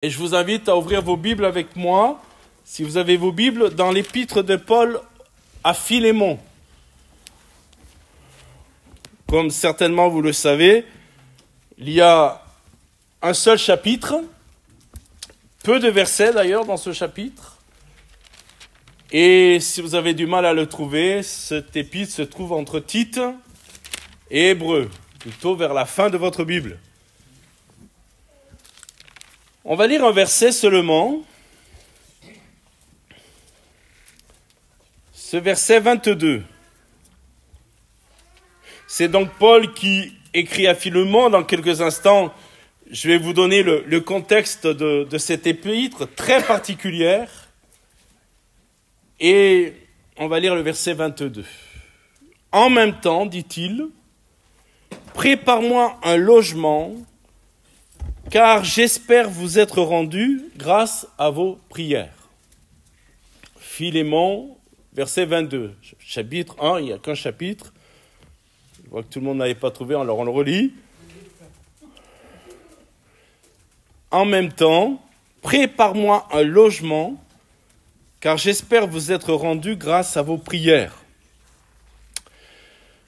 Et je vous invite à ouvrir vos Bibles avec moi, si vous avez vos Bibles, dans l'épître de Paul à Philémon. Comme certainement vous le savez, il y a un seul chapitre, peu de versets d'ailleurs dans ce chapitre. Et si vous avez du mal à le trouver, cet épître se trouve entre Tite et Hébreux, plutôt vers la fin de votre Bible. On va lire un verset seulement. Ce verset 22. C'est donc Paul qui écrit à Philémon. Dans quelques instants, je vais vous donner le contexte de cette épître très particulière. Et on va lire le verset 22. En même temps, dit-il, prépare-moi un logement, car j'espère vous être rendu grâce à vos prières. Philémon, verset 22. Chapitre 1, il n'y a qu'un chapitre. Je vois que tout le monde n'avait pas trouvé, alors on le relit. En même temps, prépare-moi un logement, car j'espère vous être rendu grâce à vos prières.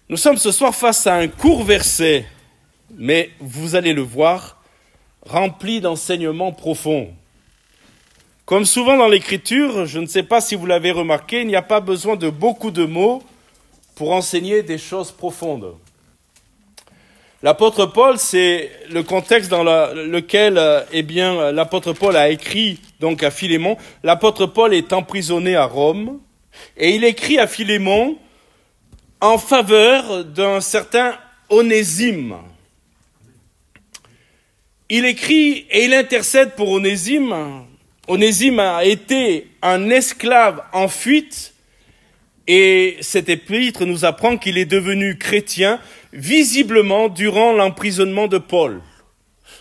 Nous sommes ce soir face à un court verset, mais vous allez le voir, rempli d'enseignements profonds. Comme souvent dans l'Écriture, je ne sais pas si vous l'avez remarqué, il n'y a pas besoin de beaucoup de mots pour enseigner des choses profondes. L'apôtre Paul, c'est le contexte dans lequel l'apôtre Paul a écrit donc à Philémon. L'apôtre Paul est emprisonné à Rome et il écrit à Philémon en faveur d'un certain Onésime. Il écrit et il intercède pour Onésime. Onésime a été un esclave en fuite et cet épître nous apprend qu'il est devenu chrétien visiblement durant l'emprisonnement de Paul.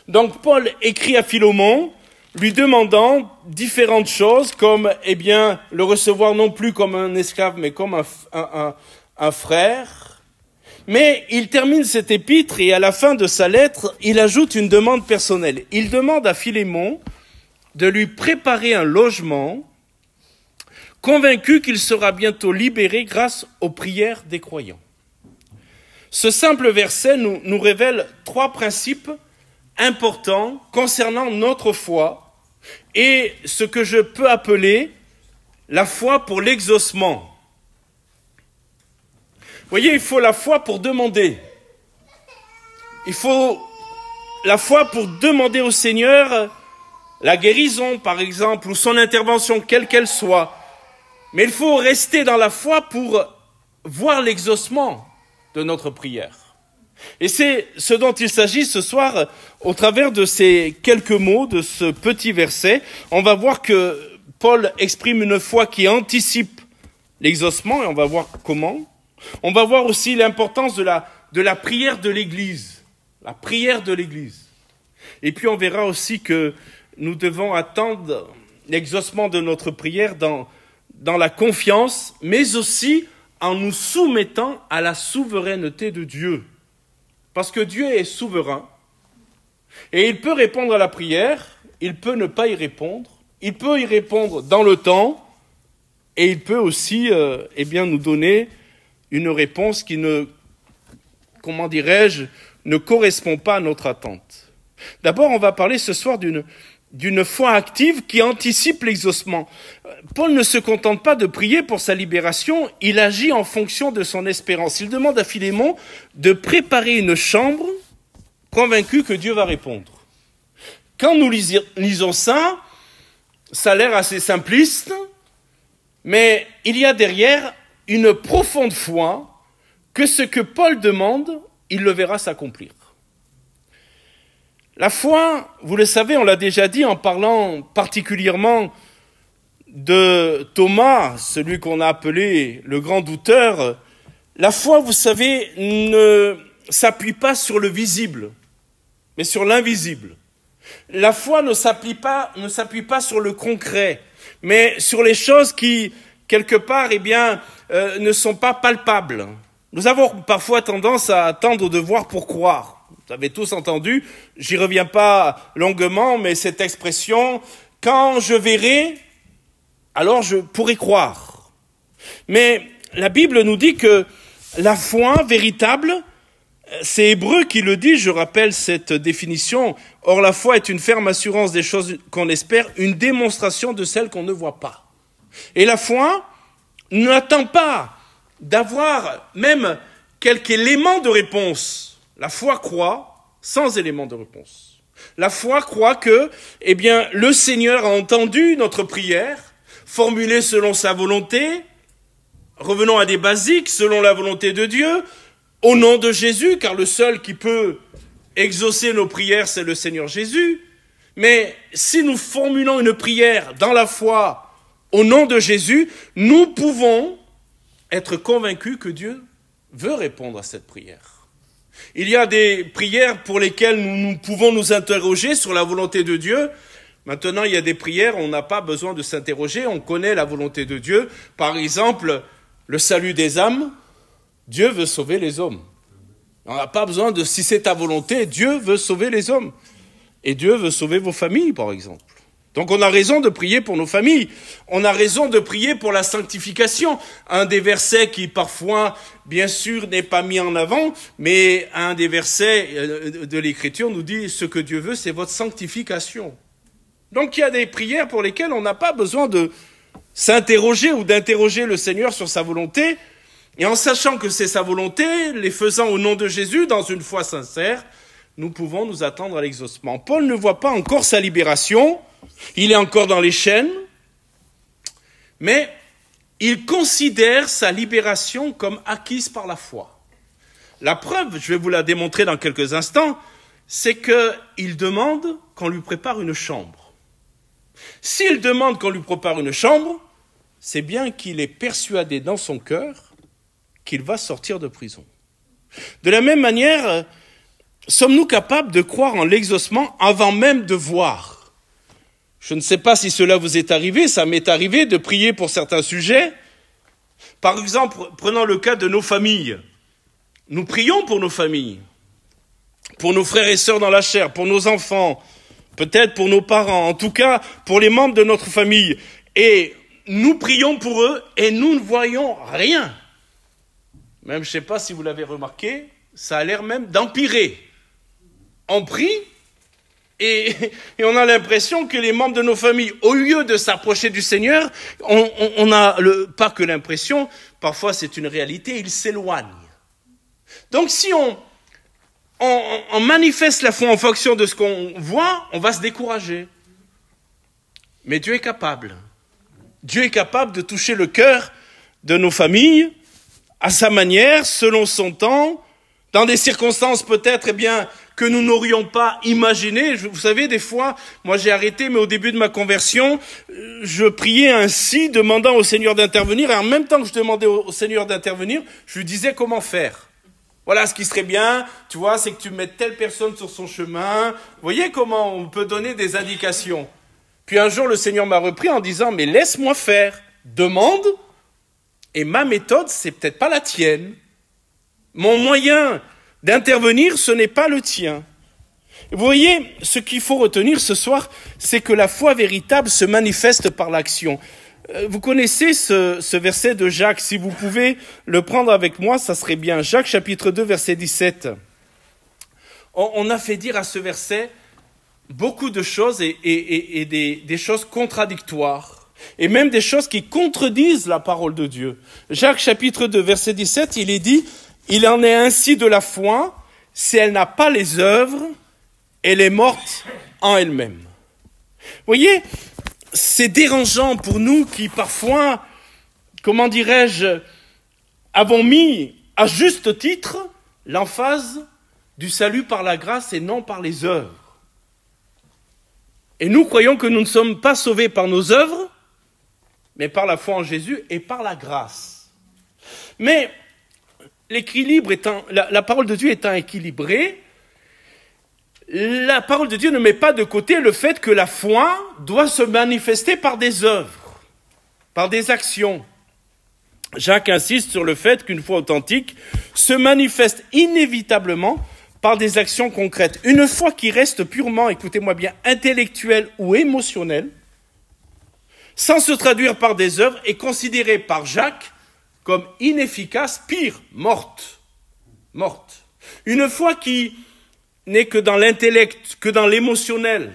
Donc Paul écrit à Philémon lui demandant différentes choses comme le recevoir non plus comme un esclave mais comme un frère. Mais il termine cet épître et à la fin de sa lettre, il ajoute une demande personnelle. Il demande à Philémon de lui préparer un logement, convaincu qu'il sera bientôt libéré grâce aux prières des croyants. Ce simple verset nous révèle trois principes importants concernant notre foi et ce que je peux appeler la foi pour l'exaucement. Vous voyez, il faut la foi pour demander. Il faut la foi pour demander au Seigneur la guérison, par exemple, ou son intervention, quelle qu'elle soit. Mais il faut rester dans la foi pour voir l'exaucement de notre prière. Et c'est ce dont il s'agit ce soir au travers de ces quelques mots, de ce petit verset. On va voir que Paul exprime une foi qui anticipe l'exaucement, et on va voir comment. On va voir aussi l'importance de la prière de l'Église, la prière de l'Église. Et puis on verra aussi que nous devons attendre l'exaucement de notre prière dans la confiance, mais aussi en nous soumettant à la souveraineté de Dieu. Parce que Dieu est souverain, et il peut répondre à la prière, il peut ne pas y répondre, il peut y répondre dans le temps, et il peut aussi nous donner une réponse qui ne correspond pas à notre attente. D'abord, on va parler ce soir d'une foi active qui anticipe l'exaucement. Paul ne se contente pas de prier pour sa libération, il agit en fonction de son espérance. Il demande à Philémon de préparer une chambre, convaincu que Dieu va répondre. Quand nous lisons ça, ça a l'air assez simpliste, mais il y a derrière une profonde foi que ce que Paul demande, il le verra s'accomplir. La foi, vous le savez, on l'a déjà dit en parlant particulièrement de Thomas, celui qu'on a appelé le grand douteur. La foi, vous savez, ne s'appuie pas sur le visible, mais sur l'invisible. La foi ne s'appuie pas sur le concret, mais sur les choses qui, quelque part, ne sont pas palpables. Nous avons parfois tendance à attendre de voir pour croire. Vous avez tous entendu, j'y reviens pas longuement, mais cette expression, quand je verrai, alors je pourrai croire. Mais la Bible nous dit que la foi véritable, c'est Hébreu qui le dit, je rappelle cette définition. Or, la foi est une ferme assurance des choses qu'on espère, une démonstration de celles qu'on ne voit pas. Et la foi n'attend pas d'avoir même quelques éléments de réponse. La foi croit sans éléments de réponse. La foi croit que, eh bien, le Seigneur a entendu notre prière, formulée selon sa volonté. Revenons à des basiques, selon la volonté de Dieu, au nom de Jésus, car le seul qui peut exaucer nos prières, c'est le Seigneur Jésus. Mais si nous formulons une prière dans la foi, au nom de Jésus, nous pouvons être convaincus que Dieu veut répondre à cette prière. Il y a des prières pour lesquelles nous pouvons nous interroger sur la volonté de Dieu. Maintenant, il y a des prières où on n'a pas besoin de s'interroger, on connaît la volonté de Dieu. Par exemple, le salut des âmes, Dieu veut sauver les hommes. On n'a pas besoin de, si c'est ta volonté, Dieu veut sauver les hommes. Et Dieu veut sauver vos familles, par exemple. Donc on a raison de prier pour nos familles. On a raison de prier pour la sanctification. Un des versets qui parfois, bien sûr, n'est pas mis en avant, mais un des versets de l'Écriture nous dit ce que Dieu veut, c'est votre sanctification. Donc il y a des prières pour lesquelles on n'a pas besoin de s'interroger ou d'interroger le Seigneur sur sa volonté. Et en sachant que c'est sa volonté, les faisant au nom de Jésus, dans une foi sincère, nous pouvons nous attendre à l'exaucement. Paul ne voit pas encore sa libération, il est encore dans les chaînes, mais il considère sa libération comme acquise par la foi. La preuve, je vais vous la démontrer dans quelques instants, c'est qu'il demande qu'on lui prépare une chambre. S'il demande qu'on lui prépare une chambre, c'est bien qu'il est persuadé dans son cœur qu'il va sortir de prison. De la même manière, sommes-nous capables de croire en l'exaucement avant même de voir? Je ne sais pas si cela vous est arrivé, ça m'est arrivé de prier pour certains sujets. Par exemple, prenons le cas de nos familles. Nous prions pour nos familles, pour nos frères et sœurs dans la chair, pour nos enfants, peut-être pour nos parents, en tout cas pour les membres de notre famille. Et nous prions pour eux et nous ne voyons rien. Même, je ne sais pas si vous l'avez remarqué, ça a l'air même d'empirer. On prie et on a l'impression que les membres de nos familles, au lieu de s'approcher du Seigneur, on a pas que l'impression, parfois c'est une réalité, ils s'éloignent. Donc si on manifeste la foi en fonction de ce qu'on voit, on va se décourager. Mais Dieu est capable. Dieu est capable de toucher le cœur de nos familles à sa manière, selon son temps, dans des circonstances peut-être que nous n'aurions pas imaginées. Vous savez, des fois, moi j'ai arrêté, mais au début de ma conversion, je priais ainsi, demandant au Seigneur d'intervenir, et en même temps que je demandais au Seigneur d'intervenir, je lui disais comment faire. Voilà, ce qui serait bien, tu vois, c'est que tu mettes telle personne sur son chemin. Vous voyez comment on peut donner des indications. Puis un jour, le Seigneur m'a repris en disant, mais laisse-moi faire, demande. Et ma méthode, c'est peut-être pas la tienne. Mon moyen d'intervenir, ce n'est pas le tien. Vous voyez, ce qu'il faut retenir ce soir, c'est que la foi véritable se manifeste par l'action. Vous connaissez ce verset de Jacques, si vous pouvez le prendre avec moi, ça serait bien. Jacques chapitre 2, verset 17. On a fait dire à ce verset beaucoup de choses et des choses contradictoires. Et même des choses qui contredisent la parole de Dieu. Jacques chapitre 2, verset 17, il est dit, « Il en est ainsi de la foi, si elle n'a pas les œuvres, elle est morte en elle-même. » Vous voyez, c'est dérangeant pour nous qui parfois, comment dirais-je, avons mis à juste titre l'emphase du salut par la grâce et non par les œuvres. Et nous croyons que nous ne sommes pas sauvés par nos œuvres, mais par la foi en Jésus et par la grâce. Mais l'équilibre étant, la parole de Dieu étant équilibrée, la parole de Dieu ne met pas de côté le fait que la foi doit se manifester par des œuvres, par des actions. Jacques insiste sur le fait qu'une foi authentique se manifeste inévitablement par des actions concrètes. Une foi qui reste purement, écoutez-moi bien, intellectuelle ou émotionnelle, sans se traduire par des œuvres, est considérée par Jacques comme inefficace, pire, morte. Morte. Une foi qui n'est que dans l'intellect, que dans l'émotionnel,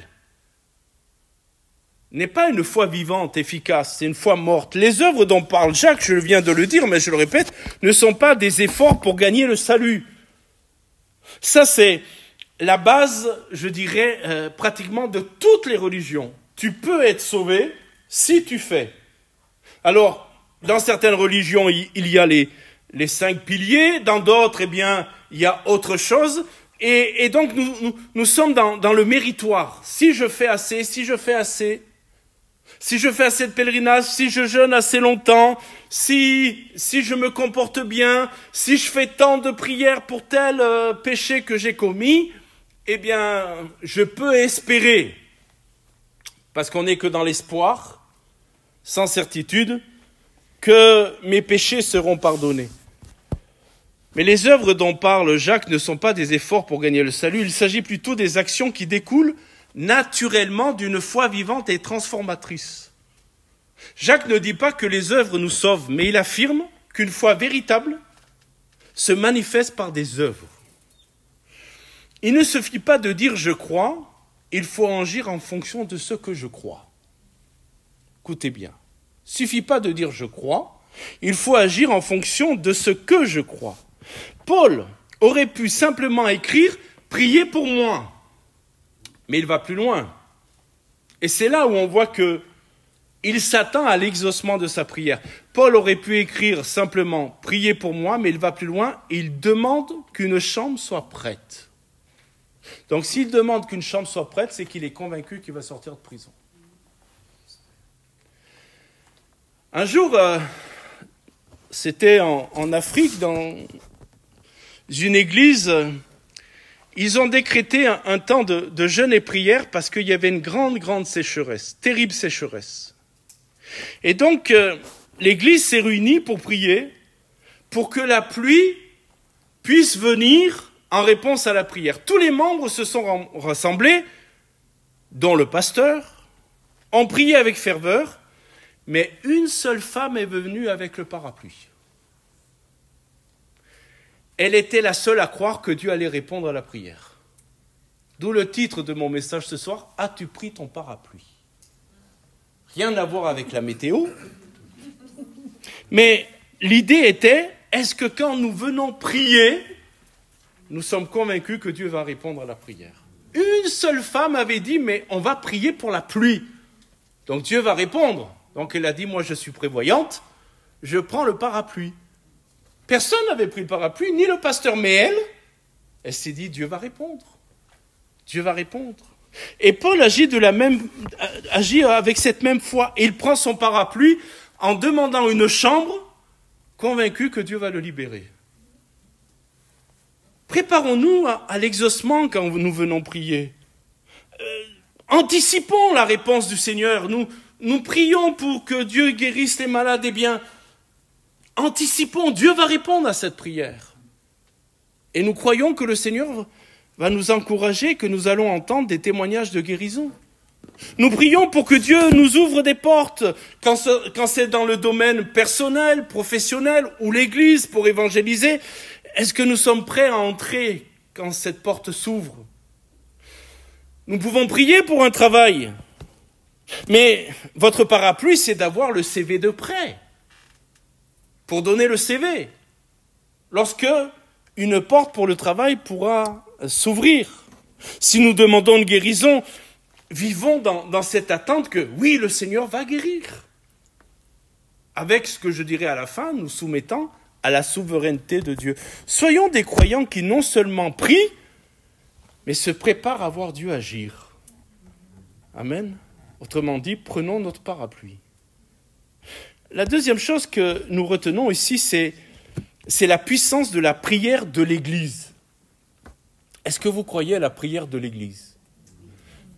n'est pas une foi vivante, efficace, c'est une foi morte. Les œuvres dont parle Jacques, je viens de le dire, mais je le répète, ne sont pas des efforts pour gagner le salut. Ça, c'est la base, je dirais, pratiquement de toutes les religions. Tu peux être sauvé si tu fais. Alors, dans certaines religions, il y a les 5 piliers, dans d'autres, eh bien, il y a autre chose. Et donc, nous sommes dans le méritoire. Si je fais assez, si je fais assez de pèlerinage, si je jeûne assez longtemps, si je me comporte bien, si je fais tant de prières pour tel péché que j'ai commis, eh bien, je peux espérer, parce qu'on n'est que dans l'espoir, sans certitude, que mes péchés seront pardonnés. Mais les œuvres dont parle Jacques ne sont pas des efforts pour gagner le salut, il s'agit plutôt des actions qui découlent naturellement d'une foi vivante et transformatrice. Jacques ne dit pas que les œuvres nous sauvent, mais il affirme qu'une foi véritable se manifeste par des œuvres. Il ne suffit pas de dire « je crois », il faut agir en fonction de ce que je crois. Écoutez bien, il ne suffit pas de dire « je crois », il faut agir en fonction de ce que je crois. Paul aurait pu simplement écrire « priez pour moi ». Mais il va plus loin. Et c'est là où on voit qu'il s'attend à l'exaucement de sa prière. Paul aurait pu écrire simplement « priez pour moi », mais il va plus loin et il demande qu'une chambre soit prête. Donc s'il demande qu'une chambre soit prête, c'est qu'il est convaincu qu'il va sortir de prison. Un jour, c'était en Afrique, dans une église. Ils ont décrété un temps de jeûne et prière parce qu'il y avait une grande sécheresse, terrible sécheresse. Et donc, l'église s'est réunie pour prier, pour que la pluie puisse venir en réponse à la prière. Tous les membres se sont rassemblés, dont le pasteur, ont prié avec ferveur, mais une seule femme est venue avec le parapluie. Elle était la seule à croire que Dieu allait répondre à la prière. D'où le titre de mon message ce soir, « As-tu pris ton parapluie ?» Rien à voir avec la météo. Mais l'idée était, est-ce que quand nous venons prier, nous sommes convaincus que Dieu va répondre à la prière? Une seule femme avait dit, mais on va prier pour la pluie. Donc Dieu va répondre. Donc elle a dit, moi je suis prévoyante, je prends le parapluie. Personne n'avait pris le parapluie, ni le pasteur, mais elle s'est dit, Dieu va répondre. Dieu va répondre. Et Paul agit avec cette même foi. Et il prend son parapluie en demandant une chambre, convaincu que Dieu va le libérer. Préparons-nous à l'exaucement quand nous venons prier. Anticipons la réponse du Seigneur. Nous prions pour que Dieu guérisse les malades. Eh bien, anticipons, Dieu va répondre à cette prière. Et nous croyons que le Seigneur va nous encourager, que nous allons entendre des témoignages de guérison. Nous prions pour que Dieu nous ouvre des portes, quand c'est dans le domaine personnel, professionnel, ou l'Église pour évangéliser. Est-ce que nous sommes prêts à entrer quand cette porte s'ouvre? Nous pouvons prier pour un travail. Mais votre parapluie, c'est d'avoir le CV de prêt. Pour donner le CV. Lorsque une porte pour le travail pourra s'ouvrir. Si nous demandons une guérison, vivons dans cette attente que oui, le Seigneur va guérir. Avec ce que je dirais à la fin, nous soumettant à la souveraineté de Dieu. Soyons des croyants qui non seulement prient, mais se préparent à voir Dieu agir. Amen. Autrement dit, prenons notre parapluie. La deuxième chose que nous retenons ici, c'est la puissance de la prière de l'Église. Est-ce que vous croyez à la prière de l'Église?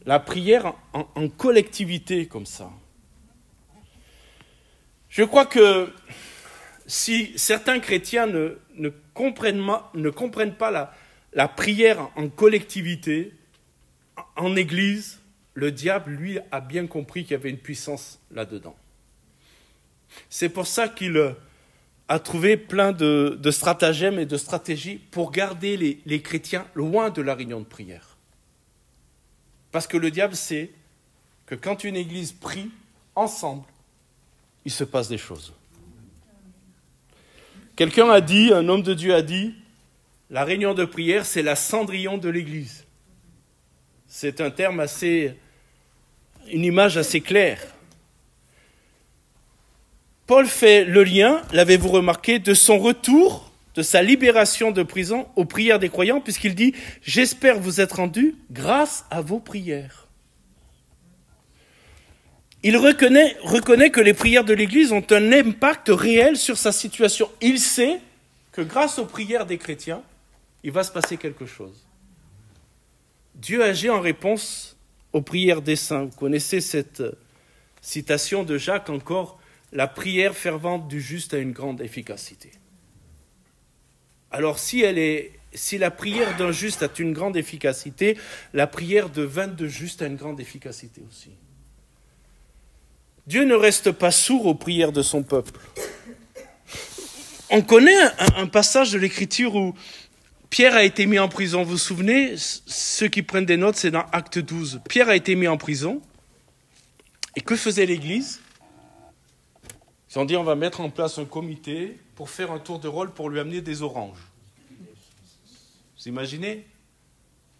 La prière en collectivité comme ça. Je crois que si certains chrétiens ne comprennent pas la prière en collectivité, en église, le diable, lui, a bien compris qu'il y avait une puissance là-dedans. C'est pour ça qu'il a trouvé plein de stratagèmes et de stratégies pour garder les chrétiens loin de la réunion de prière. Parce que le diable sait que quand une église prie ensemble, il se passe des choses. Quelqu'un a dit, un homme de Dieu a dit, la réunion de prière, c'est la Cendrillon de l'église. C'est un terme une image assez claire. Paul fait le lien, l'avez-vous remarqué, de son retour, de sa libération de prison aux prières des croyants, puisqu'il dit « J'espère vous être rendus grâce à vos prières ». Il reconnaît que les prières de l'Église ont un impact réel sur sa situation. Il sait que grâce aux prières des chrétiens, il va se passer quelque chose. Dieu agit en réponse aux prières des saints. Vous connaissez cette citation de Jacques encore, « La prière fervente du juste a une grande efficacité ». Alors si la prière d'un juste a une grande efficacité, la prière de 22 justes a une grande efficacité aussi. Dieu ne reste pas sourd aux prières de son peuple. On connaît un passage de l'Écriture où Pierre a été mis en prison. Vous vous souvenez, ceux qui prennent des notes, c'est dans Acte 12. Pierre a été mis en prison. Et que faisait l'Église ? Ils ont dit, on va mettre en place un comité pour faire un tour de rôle pour lui amener des oranges. Vous imaginez ?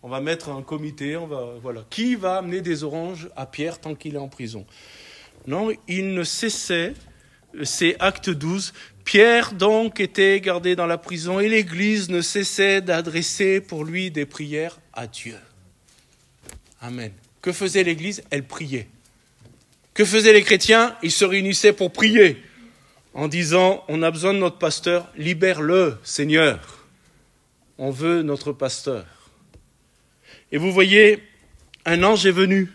On va mettre un comité, voilà. Qui va amener des oranges à Pierre tant qu'il est en prison ? Non, il ne cessait, c'est Acte 12, Pierre donc était gardé dans la prison et l'Église ne cessait d'adresser pour lui des prières à Dieu. Amen. Que faisait l'Église ? Elle priait. Que faisaient les chrétiens ? Ils se réunissaient pour prier en disant, on a besoin de notre pasteur, libère-le, Seigneur. On veut notre pasteur. Et vous voyez, un ange est venu.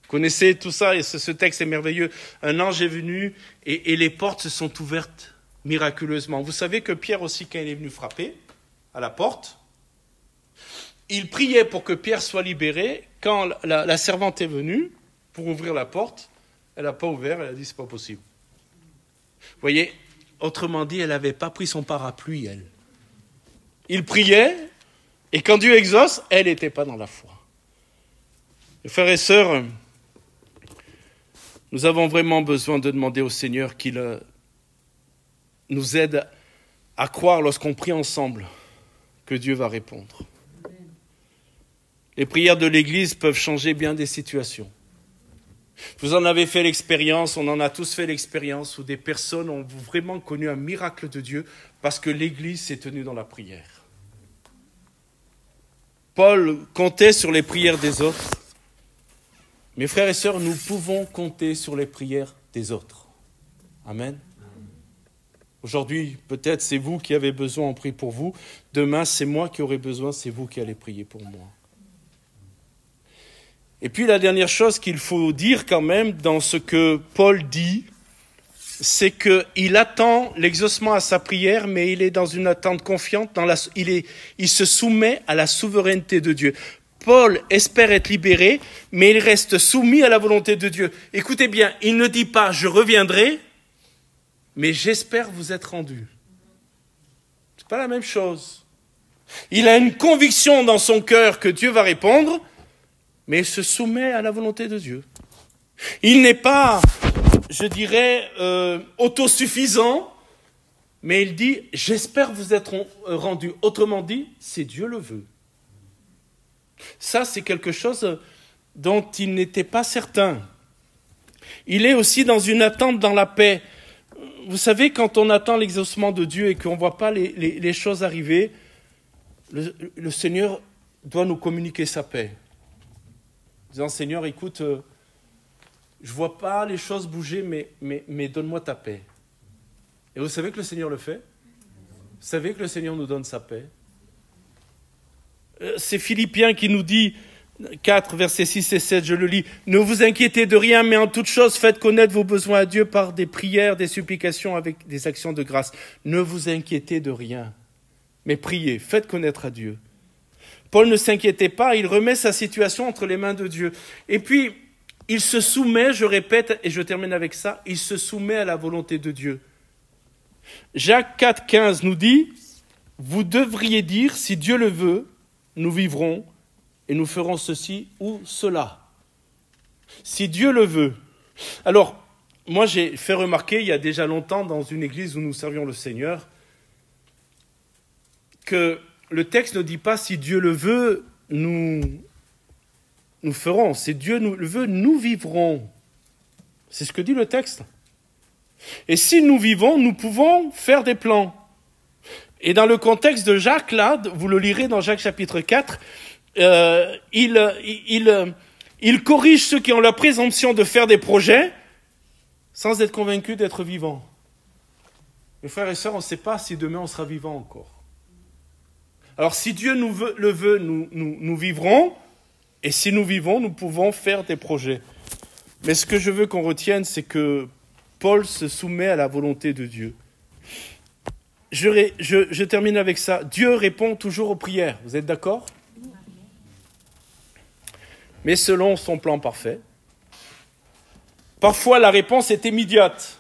Vous connaissez tout ça, et ce texte est merveilleux. Un ange est venu et les portes se sont ouvertes miraculeusement. Vous savez que Pierre aussi, quand il est venu frapper à la porte, il priait pour que Pierre soit libéré. Quand la servante est venue pour ouvrir la porte, elle n'a pas ouvert, elle a dit c'est pas possible. Vous voyez, autrement dit, elle n'avait pas pris son parapluie, elle. Il priait, et quand Dieu exauce, elle n'était pas dans la foi. Et frères et sœurs, nous avons vraiment besoin de demander au Seigneur qu'il nous aide à croire lorsqu'on prie ensemble que Dieu va répondre. Les prières de l'Église peuvent changer bien des situations. Vous en avez fait l'expérience, on en a tous fait l'expérience où des personnes ont vraiment connu un miracle de Dieu parce que l'Église s'est tenue dans la prière. Paul comptait sur les prières des autres. Mes frères et sœurs, nous pouvons compter sur les prières des autres. Amen. Aujourd'hui, peut-être c'est vous qui avez besoin, on prie pour vous. Demain, c'est moi qui aurai besoin, c'est vous qui allez prier pour moi. Et puis la dernière chose qu'il faut dire quand même dans ce que Paul dit, c'est qu'il attend l'exaucement à sa prière, mais il est dans une attente confiante, il se soumet à la souveraineté de Dieu. Paul espère être libéré, mais il reste soumis à la volonté de Dieu. Écoutez bien, il ne dit pas « je reviendrai », mais « j'espère vous être rendu ». C'est pas la même chose. Il a une conviction dans son cœur que Dieu va répondre, mais il se soumet à la volonté de Dieu. Il n'est pas, je dirais, autosuffisant, mais il dit « j'espère vous être rendu ». Autrement dit, c'est Dieu le veut. Ça, c'est quelque chose dont il n'était pas certain. Il est aussi dans une attente dans la paix. Vous savez, quand on attend l'exaucement de Dieu et qu'on ne voit pas les choses arriver, le Seigneur doit nous communiquer sa paix. Disant, Seigneur, écoute, je ne vois pas les choses bouger, mais donne-moi ta paix. Et vous savez que le Seigneur le fait ? Vous savez que le Seigneur nous donne sa paix ? C'est Philippiens qui nous dit, 4, versets 6 et 7, je le lis, « Ne vous inquiétez de rien, mais en toute chose, faites connaître vos besoins à Dieu par des prières, des supplications avec des actions de grâce. Ne vous inquiétez de rien, mais priez, faites connaître à Dieu Paul ne s'inquiétait pas, il remet sa situation entre les mains de Dieu. Et puis, il se soumet, je répète, et je termine avec ça, il se soumet à la volonté de Dieu. Jacques 4,15 nous dit, « Vous devriez dire, si Dieu le veut, nous vivrons et nous ferons ceci ou cela. » Si Dieu le veut. Alors, moi j'ai fait remarquer, il y a déjà longtemps, dans une église où nous servions le Seigneur, que le texte ne dit pas, si Dieu le veut, nous ferons. Si Dieu le veut, nous vivrons. C'est ce que dit le texte. Et si nous vivons, nous pouvons faire des plans. Et dans le contexte de Jacques, là, vous le lirez dans Jacques chapitre 4, il corrige ceux qui ont la présomption de faire des projets sans être convaincus d'être vivants. Mes frères et sœurs, on ne sait pas si demain on sera vivant encore. Alors si Dieu le veut, nous vivrons, et si nous vivons, nous pouvons faire des projets. Mais ce que je veux qu'on retienne, c'est que Paul se soumet à la volonté de Dieu. Je termine avec ça. Dieu répond toujours aux prières. Vous êtes d'accord ? Mais selon son plan parfait. Parfois, la réponse est immédiate.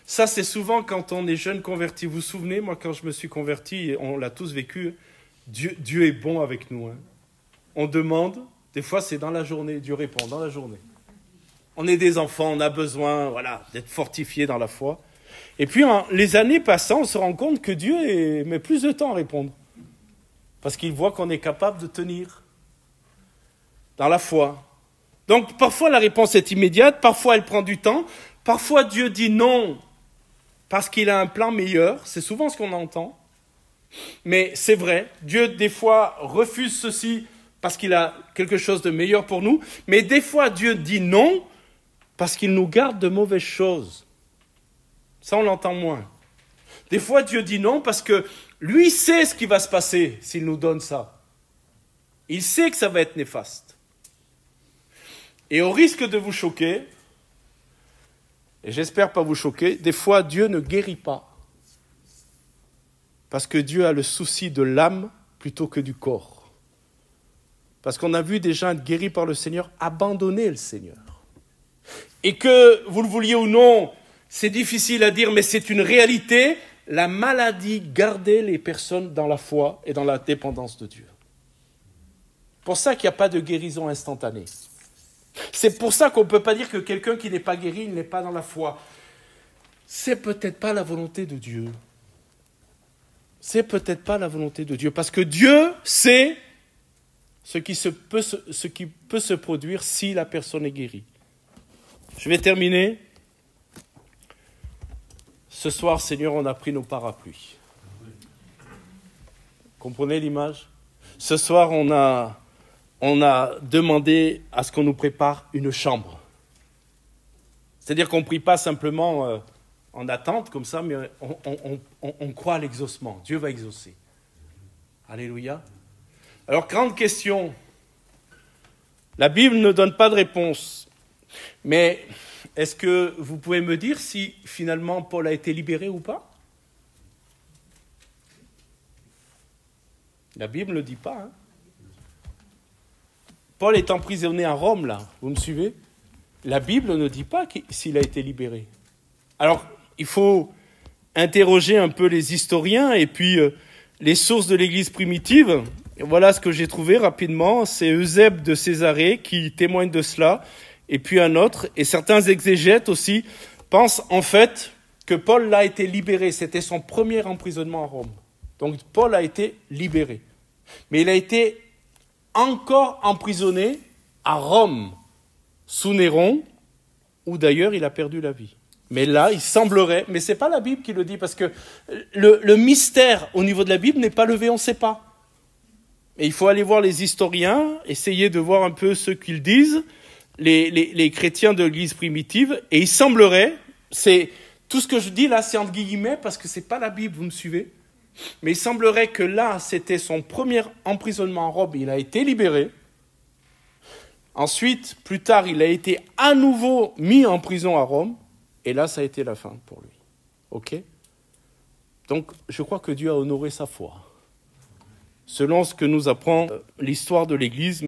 Ça, c'est souvent quand on est jeune converti. Vous vous souvenez, moi, quand je me suis converti, on l'a tous vécu, Dieu est bon avec nous. Hein. On demande, des fois c'est dans la journée, Dieu répond dans la journée. On est des enfants, on a besoin d'être fortifiés dans la foi. Et puis, les années passant, on se rend compte que Dieu met plus de temps à répondre. Parce qu'il voit qu'on est capable de tenir dans la foi. Donc, parfois, la réponse est immédiate, parfois, elle prend du temps. Parfois, Dieu dit non parce qu'il a un plan meilleur. C'est souvent ce qu'on entend. Mais c'est vrai, Dieu, des fois, refuse ceci parce qu'il a quelque chose de meilleur pour nous. Mais des fois, Dieu dit non parce qu'il nous garde de mauvaises choses. Ça, on l'entend moins. Des fois, Dieu dit non parce que lui sait ce qui va se passer s'il nous donne ça. Il sait que ça va être néfaste. Et au risque de vous choquer, et j'espère pas vous choquer, des fois, Dieu ne guérit pas. Parce que Dieu a le souci de l'âme plutôt que du corps. Parce qu'on a vu des gens être guéris par le Seigneur abandonner le Seigneur. Et que, vous le vouliez ou non, c'est difficile à dire, mais c'est une réalité, la maladie gardait les personnes dans la foi et dans la dépendance de Dieu. C'est pour ça qu'il n'y a pas de guérison instantanée. C'est pour ça qu'on ne peut pas dire que quelqu'un qui n'est pas guéri, il n'est pas dans la foi. C'est peut-être pas la volonté de Dieu. C'est peut-être pas la volonté de Dieu. Parce que Dieu sait ce qui peut se produire si la personne est guérie. Je vais terminer. Ce soir, Seigneur, on a pris nos parapluies. Comprenez l'image ? Ce soir, on a demandé à ce qu'on nous prépare une chambre. C'est-à-dire qu'on ne prie pas simplement en attente comme ça, mais on croit à l'exaucement. Dieu va exaucer. Alléluia. Alors, grande question. La Bible ne donne pas de réponse. Mais est-ce que vous pouvez me dire si finalement Paul a été libéré ou pas ? La Bible ne le dit pas. Hein. Paul est emprisonné à Rome, là. Vous me suivez ? La Bible ne dit pas s'il a été libéré. Alors, il faut interroger un peu les historiens et puis les sources de l'Église primitive. Et voilà ce que j'ai trouvé rapidement. C'est Eusèbe de Césarée qui témoigne de cela. Et puis un autre. Et certains exégètes aussi pensent en fait que Paul a été libéré. C'était son premier emprisonnement à Rome. Donc Paul a été libéré. Mais il a été encore emprisonné à Rome, sous Néron, où d'ailleurs il a perdu la vie. Mais là, il semblerait, mais ce n'est pas la Bible qui le dit, parce que le mystère au niveau de la Bible n'est pas levé, on ne sait pas. Et il faut aller voir les historiens, essayer de voir un peu ce qu'ils disent, les chrétiens de l'Église primitive, et il semblerait, tout ce que je dis là, c'est entre guillemets, parce que ce n'est pas la Bible, vous me suivez ? Mais il semblerait que là, c'était son premier emprisonnement en Rome, il a été libéré. Ensuite, plus tard, il a été à nouveau mis en prison à Rome, et là, ça a été la fin pour lui. Ok ? Donc, je crois que Dieu a honoré sa foi. selon ce que nous apprend l'histoire de l'Église.